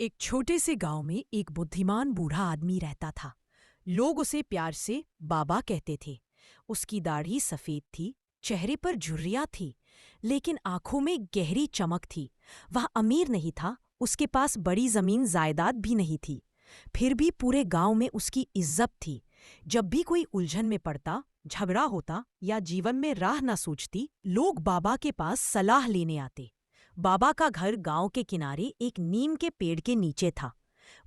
एक छोटे से गांव में एक बुद्धिमान बूढ़ा आदमी रहता था। लोग उसे प्यार से बाबा कहते थे। उसकी दाढ़ी सफेद थी, चेहरे पर झुर्रियां थी, लेकिन आंखों में गहरी चमक थी। वह अमीर नहीं था, उसके पास बड़ी जमीन जायदाद भी नहीं थी। फिर भी पूरे गांव में उसकी इज्जत थी। जब भी कोई उलझन में पड़ता, झगड़ा होता या जीवन में राह न सूझती, लोग बाबा के पास सलाह लेने आते। बाबा का घर गांव के किनारे एक नीम के पेड़ के नीचे था।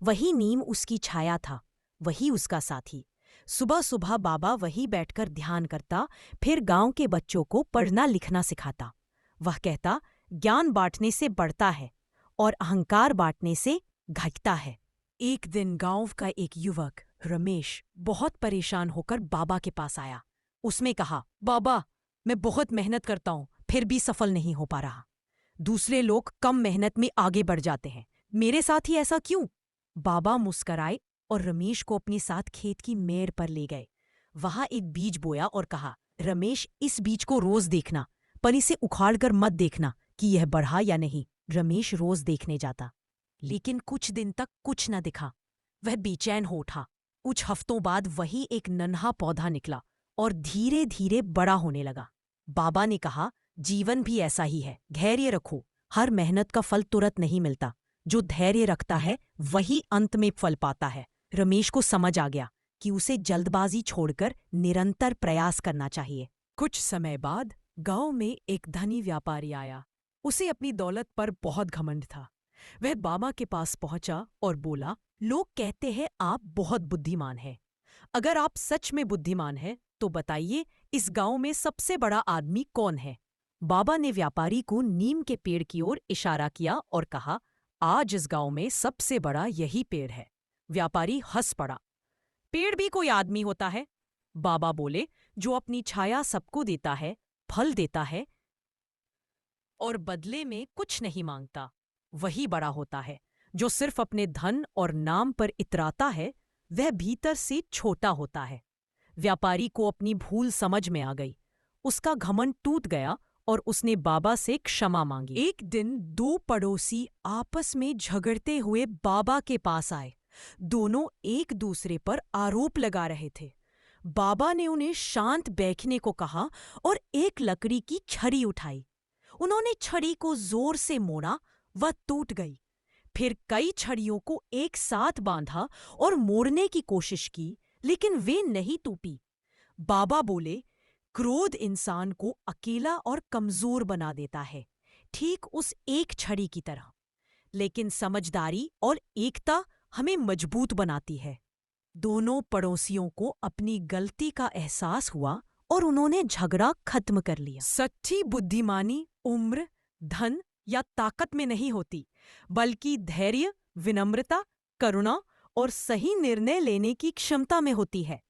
वही नीम उसकी छाया था, वही उसका साथी। सुबह सुबह बाबा वहीं बैठकर ध्यान करता, फिर गांव के बच्चों को पढ़ना लिखना सिखाता। वह कहता, ज्ञान बांटने से बढ़ता है और अहंकार बांटने से घटता है। एक दिन गांव का एक युवक रमेश बहुत परेशान होकर बाबा के पास आया। उसने कहा, बाबा, मैं बहुत मेहनत करता हूं, फिर भी सफल नहीं हो पा रहा। दूसरे लोग कम मेहनत में आगे बढ़ जाते हैं, मेरे साथ ही ऐसा क्यों? बाबा मुस्कराए और रमेश को अपने साथ खेत की मेड़ पर ले गए। वहां एक बीज बोया और कहा, रमेश, इस बीज को रोज देखना, पर इसे उखाड़कर मत देखना कि यह बढ़ा या नहीं। रमेश रोज देखने जाता, लेकिन कुछ दिन तक कुछ न दिखा। वह बेचैन हो उठा। कुछ हफ्तों बाद वही एक नन्हा पौधा निकला और धीरे धीरे बड़ा होने लगा। बाबा ने कहा, जीवन भी ऐसा ही है, धैर्य रखो। हर मेहनत का फल तुरंत नहीं मिलता, जो धैर्य रखता है वही अंत में फल पाता है। रमेश को समझ आ गया कि उसे जल्दबाजी छोड़कर निरंतर प्रयास करना चाहिए। कुछ समय बाद गांव में एक धनी व्यापारी आया। उसे अपनी दौलत पर बहुत घमंड था। वह बाबा के पास पहुंचा और बोला, लोग कहते हैं आप बहुत बुद्धिमान हैं। अगर आप सच में बुद्धिमान हैं तो बताइए, इस गांव में सबसे बड़ा आदमी कौन है? बाबा ने व्यापारी को नीम के पेड़ की ओर इशारा किया और कहा, आज इस गांव में सबसे बड़ा यही पेड़ है। व्यापारी हंस पड़ा। पेड़ भी कोई आदमी होता है? बाबा बोले, जो अपनी छाया सबको देता है, फल देता है और बदले में कुछ नहीं मांगता, वही बड़ा होता है। जो सिर्फ अपने धन और नाम पर इतराता है, वह भीतर से छोटा होता है। व्यापारी को अपनी भूल समझ में आ गई। उसका घमंड टूट गया और उसने बाबा से क्षमा मांगी। एक दिन दो पड़ोसी आपस में झगड़ते हुए बाबा के पास आए। दोनों एक दूसरे पर आरोप लगा रहे थे। बाबा ने उन्हें शांत बैठने को कहा और एक लकड़ी की छड़ी उठाई। उन्होंने छड़ी को जोर से मोड़ा, वह टूट गई। फिर कई छड़ियों को एक साथ बांधा और मोड़ने की कोशिश की, लेकिन वे नहीं टूटी। बाबा बोले, क्रोध इंसान को अकेला और कमजोर बना देता है, ठीक उस एक छड़ी की तरह। लेकिन समझदारी और एकता हमें मजबूत बनाती है। दोनों पड़ोसियों को अपनी गलती का एहसास हुआ और उन्होंने झगड़ा खत्म कर लिया। सच्ची बुद्धिमानी उम्र, धन या ताकत में नहीं होती, बल्कि धैर्य, विनम्रता, करुणा और सही निर्णय लेने की क्षमता में होती है।